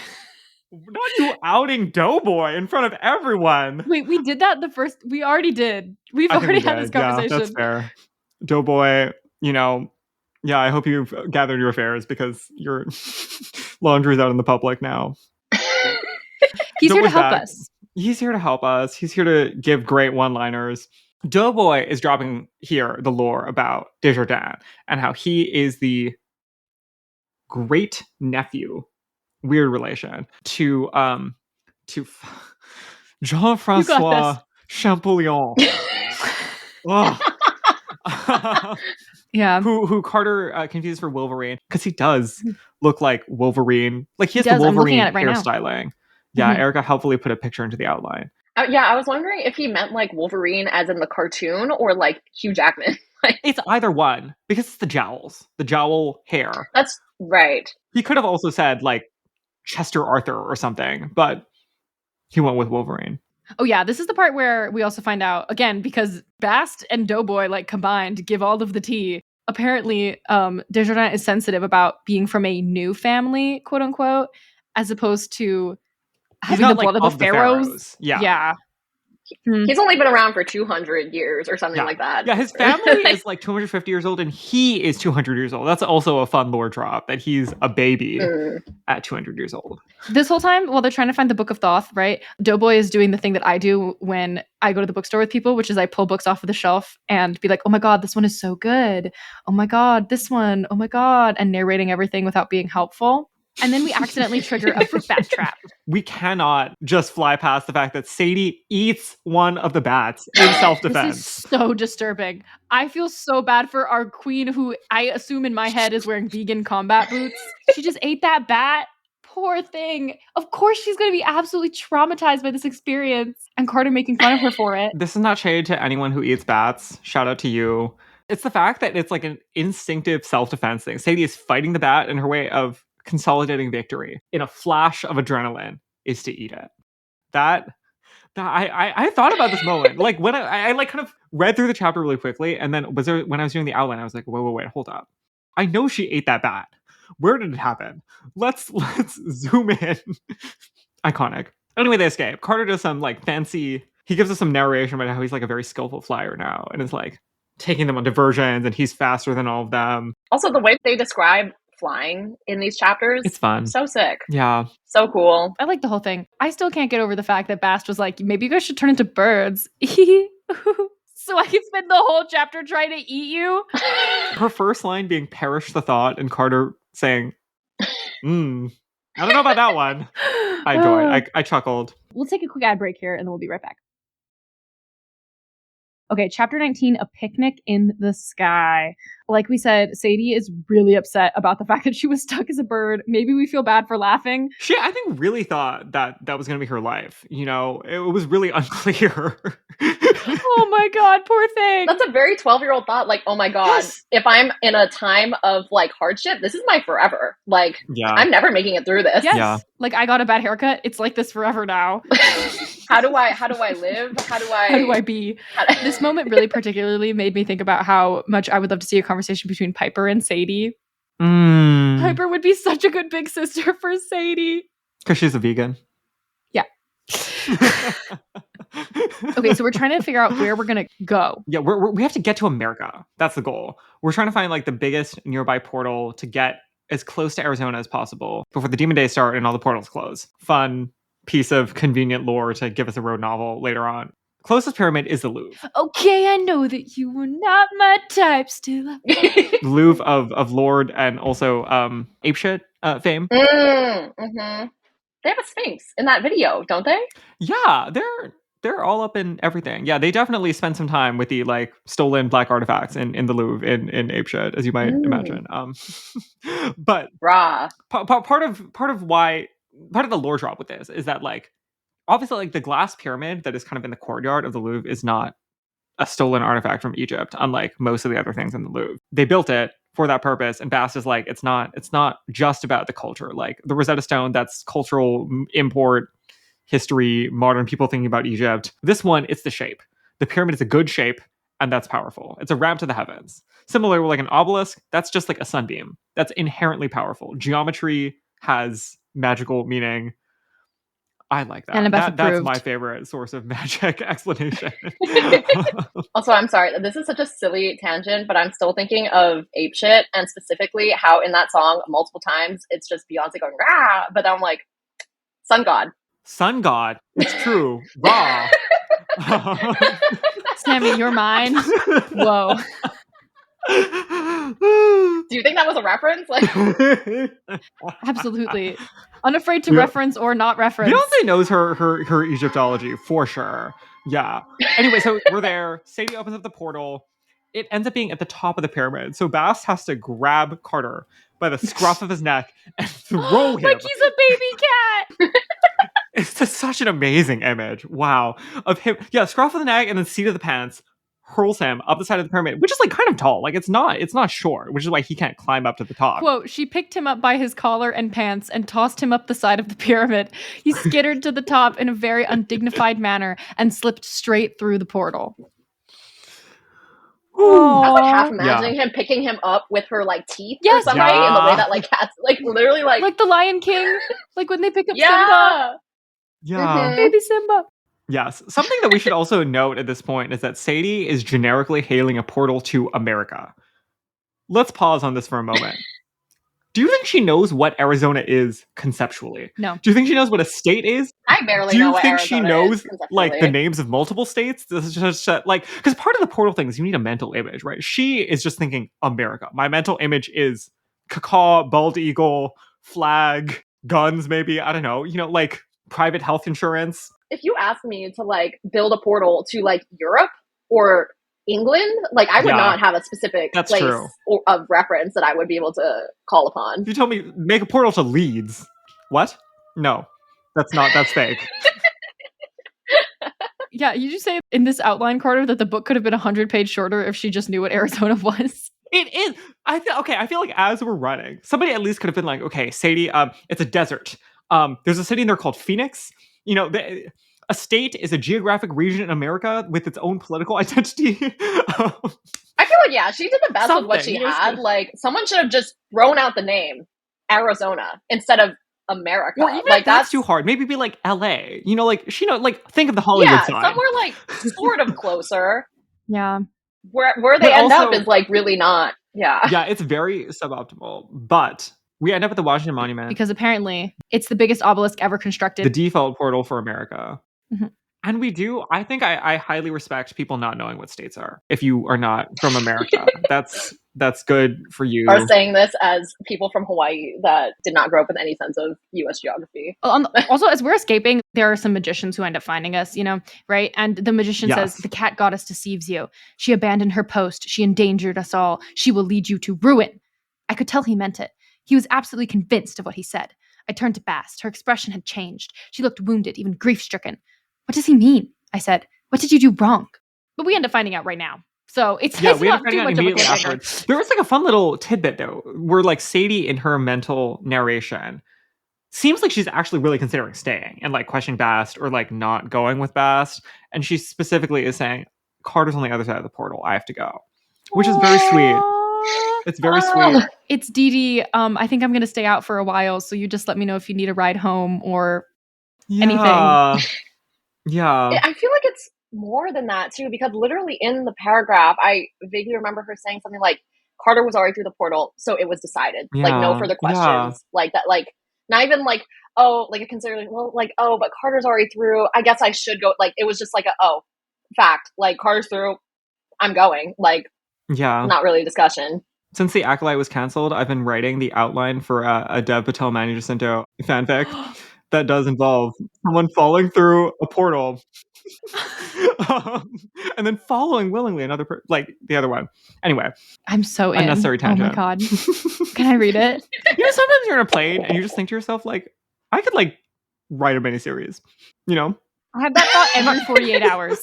Not you outing Doughboy in front of everyone. Wait, we did that we already did. We've already had this conversation. Yeah, that's fair. Doughboy, you know, yeah, I hope you've gathered your affairs because your laundry's out in the public now. He's here to help us. He's here to help us. He's here to give great one-liners. Doughboy is dropping here the lore about Desjardins and how he is the great nephew, weird relation, to Jean-Francois Champollion. Yeah. Who Carter confused for Wolverine because he does look like Wolverine. Like he has the Wolverine hairstyling. Yeah, Erica helpfully put a picture into the outline. Yeah, I was wondering if he meant like Wolverine as in the cartoon or like Hugh Jackman. It's either one because it's the jowls, the jowl hair. That's right. He could have also said like Chester Arthur or something, but he went with Wolverine. Oh yeah, this is the part where we also find out, again, because Bast and Doughboy like combined give all of the tea. Apparently, Desjardins is sensitive about being from a new family, quote unquote, as opposed to He's having the not like blood of the pharaohs. Yeah. Yeah. Hmm. He's only been around for 200 years or something Yeah. like that. Yeah, his family is like 250 years old and he is 200 years old. That's also a fun lore drop that he's a baby at 200 years old. This whole time, while they're trying to find the Book of Thoth, right? Doughboy is doing the thing that I do when I go to the bookstore with people, which is I pull books off of the shelf and be like, oh my God, this one is so good. Oh my God, this one. Oh my God. And narrating everything without being helpful. And then we accidentally trigger a fruit bat trap. We cannot just fly past the fact that Sadie eats one of the bats in self-defense. This is so disturbing. I feel so bad for our queen, who I assume in my head is wearing vegan combat boots. She just ate that bat. Poor thing. Of course she's going to be absolutely traumatized by this experience. And Carter making fun of her for it. This is not shade to anyone who eats bats. Shout out to you. It's the fact that it's like an instinctive self-defense thing. Sadie is fighting the bat, and her way of consolidating victory in a flash of adrenaline is to eat it. I thought about this moment. Like when I like kind of read through the chapter really quickly, and then when I was doing the outline, I was like, wait, hold up. I know she ate that bat. Where did it happen? Let's zoom in. Iconic. Anyway, they escape. Carter does some like fancy. He gives us some narration about how he's like a very skillful flyer now, and is like taking them on diversions, and he's faster than all of them. Also, the way they describe flying in these chapters, It's fun. So sick. Yeah. So cool. I like the whole thing. I still can't get over the fact that Bast was like, maybe you guys should turn into birds. So I can spend the whole chapter trying to eat you. Her first line being perish the thought, and Carter saying, I don't know about that one. I enjoyed. I chuckled. We'll take a quick ad break here and then we'll be right back. Okay, chapter 19, A Picnic in the Sky. Like we said, Sadie is really upset about the fact that she was stuck as a bird. Maybe we feel bad for laughing. She, I think, really thought that was going to be her life. You know, it was really unclear. Oh my God, poor thing. That's a very 12-year-old thought. Like, oh my God, yes. If I'm in a time of like hardship, this is my forever. Like, yeah. I'm never making it through this. Yes. Yeah. Like, I got a bad haircut. It's like this forever now. How do I live? How do I be? This moment really particularly made me think about how much I would love to see a conversation between Piper and Sadie. Piper would be such a good big sister for Sadie. Because she's a vegan. Yeah. Okay, so we're trying to figure out where we're going to go. Yeah, we have to get to America. That's the goal. We're trying to find like the biggest nearby portal to get as close to Arizona as possible before the Demon Days start and all the portals close. Fun piece of convenient lore to give us a road novel later on. Closest pyramid is the Louvre. Okay, I know that you were not my type still. Louvre of Lord and also apeshit fame. Mm-hmm. They have a Sphinx in that video, don't they? Yeah, they're all up in everything. Yeah, they definitely spend some time with the like stolen black artifacts in the Louvre in apeshit, as you might imagine. But part of the lore drop with this is that like obviously like the glass pyramid that is kind of in the courtyard of the Louvre is not a stolen artifact from Egypt, unlike most of the other things in the Louvre. They built it for that purpose, and Bast is like, it's not just about the culture. Like the Rosetta Stone, that's cultural import, history, modern people thinking about Egypt. This one, it's the shape. The pyramid is a good shape, and that's powerful. It's a ramp to the heavens. Similar with like an obelisk, that's just like a sunbeam. That's inherently powerful. Geometry has magical meaning. I like that. That's my favorite source of magic explanation. Also, I'm sorry. This is such a silly tangent, but I'm still thinking of apeshit, and specifically how in that song multiple times it's just Beyonce going rah, but I'm like, sun god. Sun god. It's true. Raw. Sammy, your mind. Whoa. Do you think that was a reference? Like, absolutely. Unafraid to reference or not reference. Beyonce knows her Egyptology for sure. Yeah. Anyway, so we're there. Sadie opens up the portal. It ends up being at the top of the pyramid. So Bast has to grab Carter by the scruff of his neck and throw him. Like he's a baby cat. It's just such an amazing image. Wow. Of him. Yeah, scruff of the neck and then seat of the pants. hurls him up the side of the pyramid, which is like kind of tall. Like it's not short, which is why he can't climb up to the top. Quote, she picked him up by his collar and pants and tossed him up the side of the pyramid. He skittered to the top in a very undignified manner and slipped straight through the portal. I was like half Aw. imagining him picking him up with her like teeth Yes, or something right? in the way Yeah. that like cats like literally like Like the Lion King, like when they pick up Simba. yeah. Yeah. Mhm. Baby Simba. Yes. Something that we should also note at this point is that Sadie is generically hailing a portal to America. Let's pause on this for a moment. Do you think she knows what Arizona is conceptually? No. Do you think she knows what a state is? I barely Do know you what think she Arizona knows is, like the conceptually. names of multiple states? This is just like, because part of the portal thing is you need a mental image, right? She is just thinking America. My mental image is cacaw, bald eagle, flag, guns, maybe. I don't know. You know, like private health insurance. If you ask me to like build a portal to like Europe or England, like I would Yeah. not have a specific That's place true. of reference that I would be able to call upon. If you told me make a portal to Leeds, what? No, that's fake. Yeah, you just say in this outline, Carter, that the book could have been 100 pages shorter if she just knew what Arizona was. It is. I feel like as we're running, somebody at least could have been like, okay, Sadie, it's a desert. There's a city in there called Phoenix. You know, a state is a geographic region in America with its own political identity. I feel like yeah, she did the best with what Something, she you know, had. Like someone should have just thrown out the name Arizona instead of America. Or even like if that's too hard, maybe be like L.A. You know, like like think of the Hollywood yeah, sign. somewhere like sort of closer. Yeah. Where they But end up also- is like really not. Yeah. Yeah, it's very suboptimal. But we end up at the Washington Monument, Because apparently it's the biggest obelisk ever constructed. the default portal for America. Mhm. And we do, I think I highly respect people not knowing what states are if you are not from America. That's good for you. Are saying this as people from Hawaii that did not grow up with any sense of U.S. geography. Also, as we're escaping, there are some magicians who end up finding us, you know, right? And the magician Yes. says, the cat goddess deceives you. She abandoned her post. She endangered us all. She will lead you to ruin. I could tell he meant it. He was absolutely convinced of what he said. I turned to Bast. Her expression had changed. She looked wounded, even grief-stricken. What does he mean? I said. What did you do wrong? But we end up finding out right now. So it's We end not up finding too out much of a immediately cliffhanger. afterwards. There was like a fun little tidbit though, where like Sadie in her mental narration seems like she's actually really considering staying and like questioning Bast or like not going with Bast. And she specifically is saying, Carter's on the other side of the portal. I have to go. Which is very sweet. Aww. It's very Oh. sweet. It's Dee Dee. I think I'm going to stay out for a while, so you just let me know if you need a ride home or anything. Yeah. I feel like it's more than that too, because literally in the paragraph, I vaguely remember her saying something like, Carter was already through the portal, so it was decided. Like no Yeah. further questions. Yeah. Like that, like not even like, oh, like a consider well, like, oh, but Carter's already through. I guess I should go. Like it was just like fact. Like Carter's through, I'm going. Like Yeah. not really a discussion. Since The Acolyte was canceled, I've been writing the outline for a Dev Patel Manny Jacinto fanfic that does involve someone falling through a portal and then following willingly another like the other one. Anyway, I'm so in. unnecessary tangent. Oh my god. Can I read it? You know, sometimes you're on a plane and you just think to yourself, like, I could like write a miniseries, you know? I have that thought every 48 hours.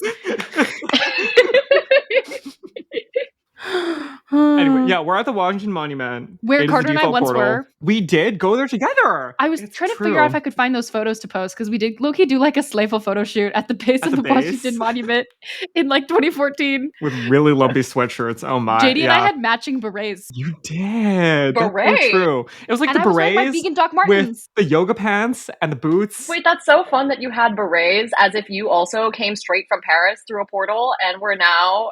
Anyway, yeah, we're at the Washington Monument. Where It is the Carter and I default once portal. were. We did go there together. I was It's trying to true. figure out if I could find those photos to post because we did low-key do like a slayful photo shoot at the base At of the the base? Washington Monument in like 2014. With really lumpy sweatshirts. Oh my. JD and I yeah. had matching berets. You did. That's so Beret. true. It was like And the I was wearing my berets vegan Doc with Martens. the yoga pants and the boots. Wait, that's so fun that you had berets as if you also came straight from Paris through a portal and we're now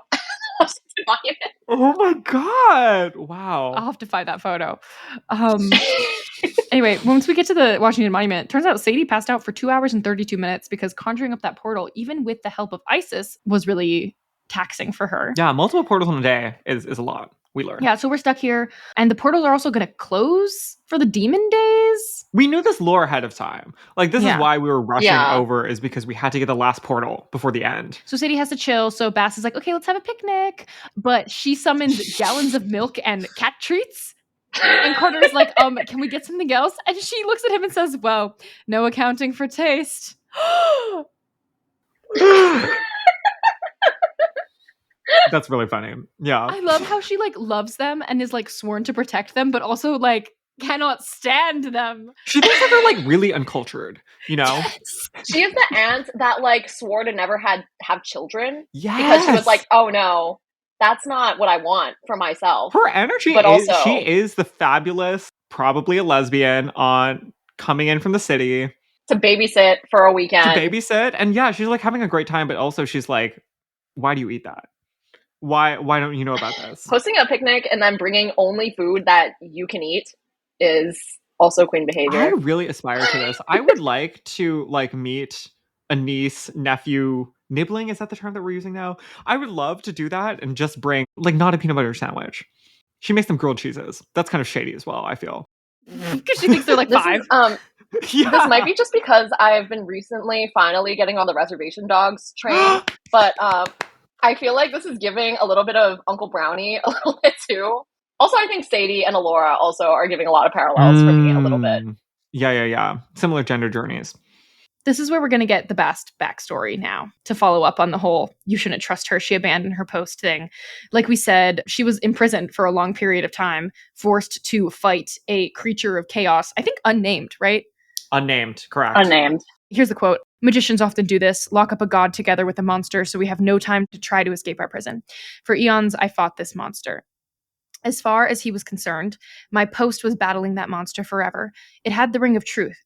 Oh my god. Wow. I'll have to find that photo. Anyway, once we get to the Washington Monument, turns out Sadie passed out for 2 hours and 32 minutes because conjuring up that portal, even with the help of Isis, was really taxing for her. Yeah, multiple portals in a day is a lot. We learned. Yeah, so we're stuck here. And the portals are also going to close for the demon days. We knew this lore ahead of time. Like, this Yeah. is why we were rushing Yeah. over, is because we had to get the last portal before the end. So Sadie has to chill. So Bass is like, okay, let's have a picnic. But she summons gallons of milk and cat treats. And Carter's like, can we get something else? And she looks at him and says, well, no accounting for taste. That's really funny. Yeah. I love how she like loves them and is like sworn to protect them, but also like cannot stand them. She thinks that they're like really uncultured, you know? Yes. She is the aunt that like swore to never have children Yes. because she was like, oh no, that's not what I want for myself. Her energy But is, also- she is the fabulous, probably a lesbian on coming in from the city To babysit for a to weekend. babysit. And yeah, she's like having a great time, but also she's like, why do you eat that? Why don't you know about this? Hosting a picnic and then bringing only food that you can eat is also queen I behavior. really aspire to this. I would like to like meet a niece, nephew, nibbling, is that the term that we're using now? I would love to do that and just bring like not a peanut butter sandwich. She makes them grilled cheeses. That's kind of shady as well, I feel. Because she thinks they're like This 5. is, Yeah. this might be just because I've been recently finally getting on the reservation dogs train, but I feel like this is giving a little bit of Uncle Brownie a little bit too. Also, I think Sadie and Alora also are giving a lot of parallels for me a little bit. Yeah. Similar gender journeys. This is where we're going to get the Bast backstory now to follow up on the whole you shouldn't trust her, she abandoned her post thing. Like we said, she was imprisoned for a long period of time, forced to fight a creature of chaos, I think unnamed, right? Unnamed, correct. Unnamed. Here's the quote. Magicians often do this, lock up a god together with a monster so we have no time to try to escape our prison. For eons, I fought this monster. As far as he was concerned, my post was battling that monster forever. It had the ring of truth,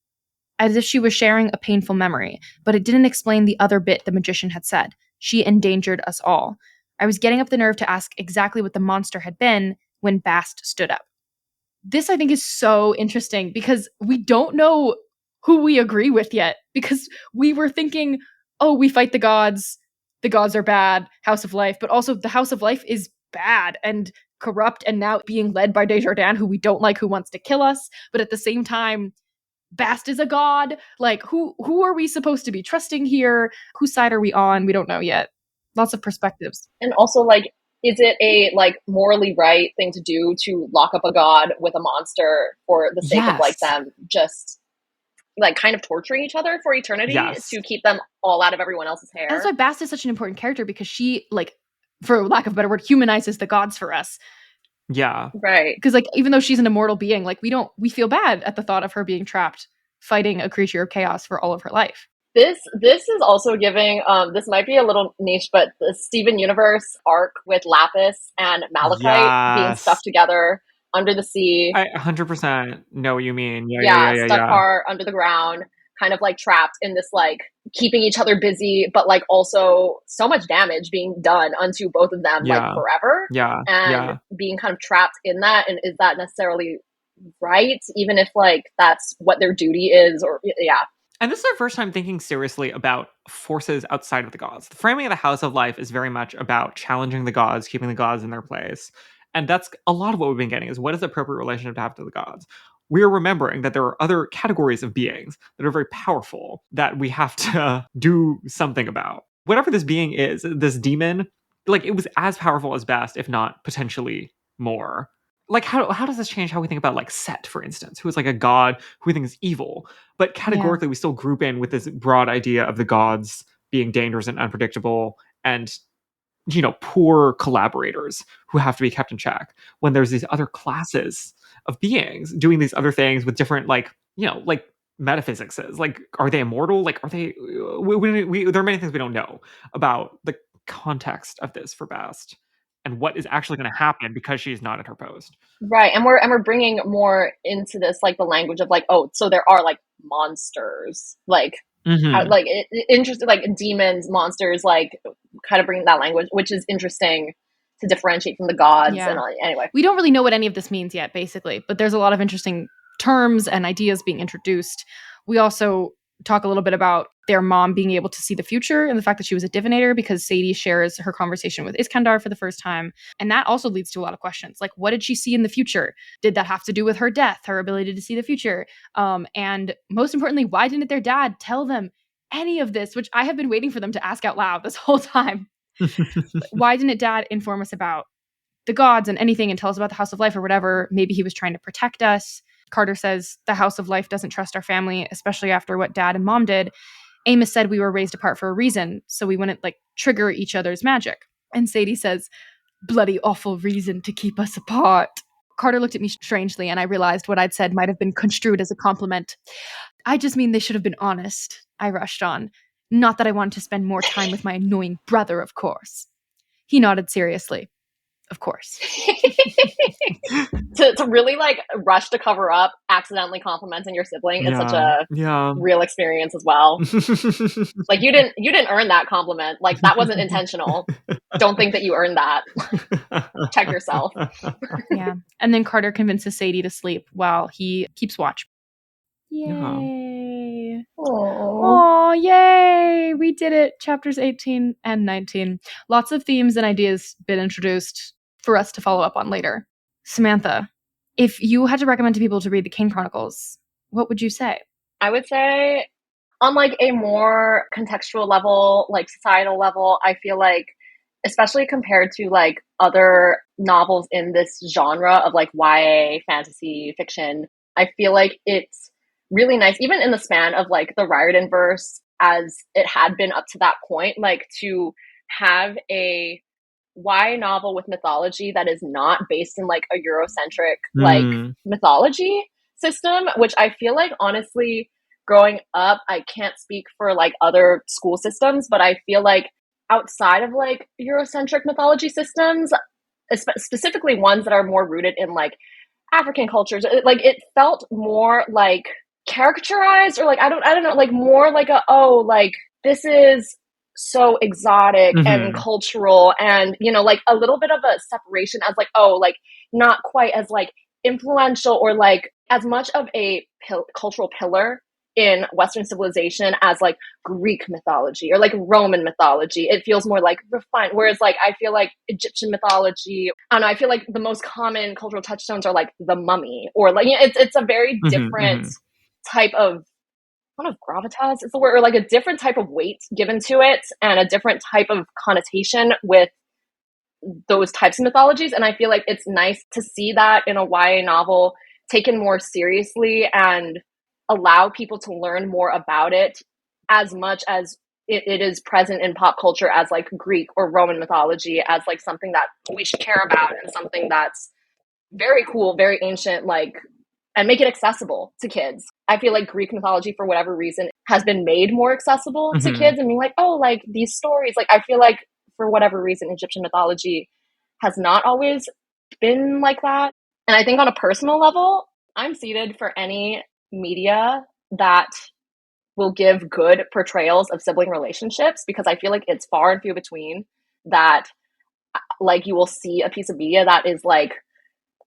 as if she was sharing a painful memory, but it didn't explain the other bit the magician had said. She endangered us all. I was getting up the nerve to ask exactly what the monster had been when Bast stood up. This, I think, is so interesting because we don't know who we agree with yet, because we were thinking, oh, we fight the gods are bad, House of Life, but also the House of Life is bad and corrupt and now being led by Desjardins, who we don't like, who wants to kill us, but at the same time, Bast is a god. Like, who are we supposed to be trusting here? Whose side are we on? We don't know yet. Lots of perspectives. And also, like, is it a like morally right thing to do to lock up a god with a monster for the sake of like Yes. them just like kind of torturing each other for eternity Yes. to keep them all out of everyone else's hair? And that's why Bast is such an important character, because she, like, for lack of a better word, humanizes the gods for us. Yeah. Right. Because, like, even though she's an immortal being, like, we feel bad at the thought of her being trapped, fighting a creature of chaos for all of her life. This is also giving this might be a little niche, but the Steven Universe arc with Lapis and Malachite being Yes. stuck together under the sea. I 100% know what you mean. Yeah, stuck far under the ground, kind of like trapped in this like keeping each other busy, but like also so much damage being done unto both of them like forever. Yeah. And being kind of trapped in that, and is that necessarily right? Even if like that's what their duty is, or yeah. And this is our first time thinking seriously about forces outside of the gods. The framing of the House of Life is very much about challenging the gods, keeping the gods in their place. And that's a lot of what we've been getting, is what is the appropriate relationship to have to the gods? We are remembering that there are other categories of beings that are very powerful that we have to do something about. Whatever this being is, this demon, like, it was as powerful as Bast, if not potentially more. Like, how does this change how we think about, like, Set, for instance, who is like a god who we think is evil, but categorically we still group in with this broad idea of the gods being dangerous and unpredictable and, you know, poor collaborators who have to be kept in check, when there's these other classes of beings doing these other things with different, like, you know, like metaphysics is. Like, are they immortal? Like, are they... there are many things we don't know about the context of this for Bast, and what is actually going to happen because she's not at her post. Right, and we're bringing more into this like the language of like, oh, so there are like monsters, like like interesting, like demons, monsters, like kind of bringing that language, which is interesting to differentiate from the gods. Yeah. And anyway, we don't really know what any of this means yet, basically, but there's a lot of interesting terms and ideas being introduced. We also talk a little bit about their mom being able to see the future and the fact that she was a divinator, because Sadie shares her conversation with Iskandar for the first time. And that also leads to a lot of questions. Like, what did she see in the future? Did that have to do with her death, her ability to see the future? And most importantly, why didn't their dad tell them any of this, which I have been waiting for them to ask out loud this whole time? Why didn't dad inform us about the gods and anything and tell us about the House of Life or whatever? Maybe he was trying to protect us. Carter says the House of Life doesn't trust our family, especially after what dad and mom did. Amos said we were raised apart for a reason, so we wouldn't like trigger each other's magic. And Sadie says, bloody awful reason to keep us apart. Carter looked at me strangely, and I realized what I'd said might have been construed as a compliment. I just mean they should have been honest, I rushed on. Not that I wanted to spend more time with my annoying brother, of course. He nodded seriously. Of course. to really like rush to cover up accidentally complimenting your sibling is such a real experience as well. Like you didn't earn that compliment. Like that wasn't intentional. Don't think that you earned that. Check yourself. Yeah. And then Carter convinces Sadie to sleep while he keeps watch. Yay. Oh, yay. We did it. Chapters 18 and 19. Lots of themes and ideas been introduced for us to follow up on later. Samantha, if you had to recommend to people to read the Kane Chronicles, what would you say? I would say on like a more contextual level, like societal level, I feel like, especially compared to like other novels in this genre of like YA, fantasy, fiction, I feel like it's really nice, even in the span of like the Riordan verse as it had been up to that point, like to have a YA novel with mythology that is not based in like a Eurocentric like mythology system, which I feel like honestly growing up, I can't speak for like other school systems, but I feel like outside of like Eurocentric mythology systems, specifically ones that are more rooted in like African cultures, like it felt more like caricaturized or like I don't know, like more like like this is so exotic and cultural, and you know, like a little bit of a separation as like like not quite as like influential or like as much of a cultural pillar in Western civilization as like Greek mythology or like Roman mythology. It feels more like refined, whereas like I feel like Egyptian mythology, I don't know, I feel like the most common cultural touchstones are like the mummy, or like, you know, it's a very different type of, I don't know if gravitas is the word, or like a different type of weight given to it and a different type of connotation with those types of mythologies. And I feel like it's nice to see that in a YA novel taken more seriously and allow people to learn more about it as much as it is present in pop culture as like Greek or Roman mythology, as like something that we should care about and something that's very cool, very ancient, like, and make it accessible to kids. I feel like Greek mythology, for whatever reason, has been made more accessible to kids and being like, oh, like these stories. Like, I feel like for whatever reason, Egyptian mythology has not always been like that. And I think on a personal level, I'm seated for any media that will give good portrayals of sibling relationships, because I feel like it's far and few between that like you will see a piece of media that is like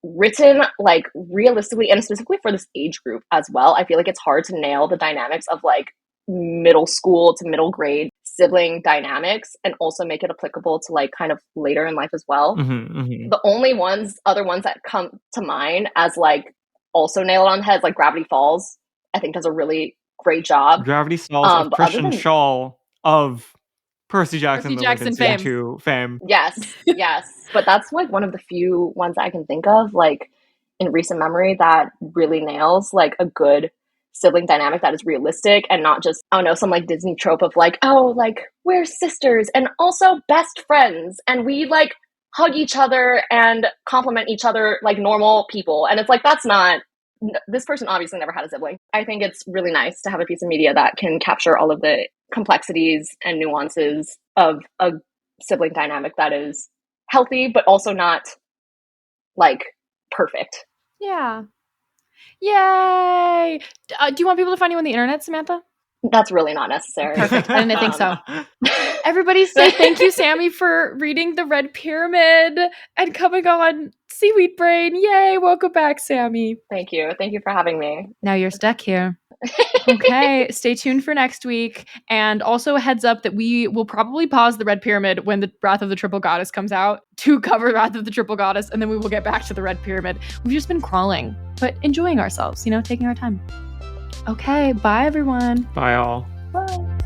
written like realistically, and specifically for this age group as well. I feel like it's hard to nail the dynamics of like middle school to middle grade sibling dynamics and also make it applicable to like kind of later in life as well. The only other ones that come to mind as like also nailed on the head, like Gravity Falls, I think does a really great job. Gravity Falls of Christian Shaw of Percy Jackson fame. Yes. But that's like one of the few ones I can think of like in recent memory that really nails like a good sibling dynamic that is realistic and not just, I don't know, some like Disney trope of like, oh, like we're sisters and also best friends and we like hug each other and compliment each other like normal people. And it's like, that's not, this person obviously never had a sibling. I think it's really nice to have a piece of media that can capture all of the complexities and nuances of a sibling dynamic that is healthy, but also not like perfect. Yeah. Yay! Do you want people to find you on the internet, Samantha? That's really not necessary. Perfect. I didn't think so. Everybody say thank you, Sammy, for reading The Red Pyramid and coming on Seaweed Brain. Yay! Welcome back, Sammy. Thank you. Thank you for having me. Now you're stuck here. Okay, stay tuned for next week. And also a heads up that we will probably pause The Red Pyramid when the Wrath of the Triple Goddess comes out to cover Wrath of the Triple Goddess, and then we will get back to The Red Pyramid. We've just been crawling, but enjoying ourselves, you know, taking our time. Okay, bye everyone. Bye all. Bye.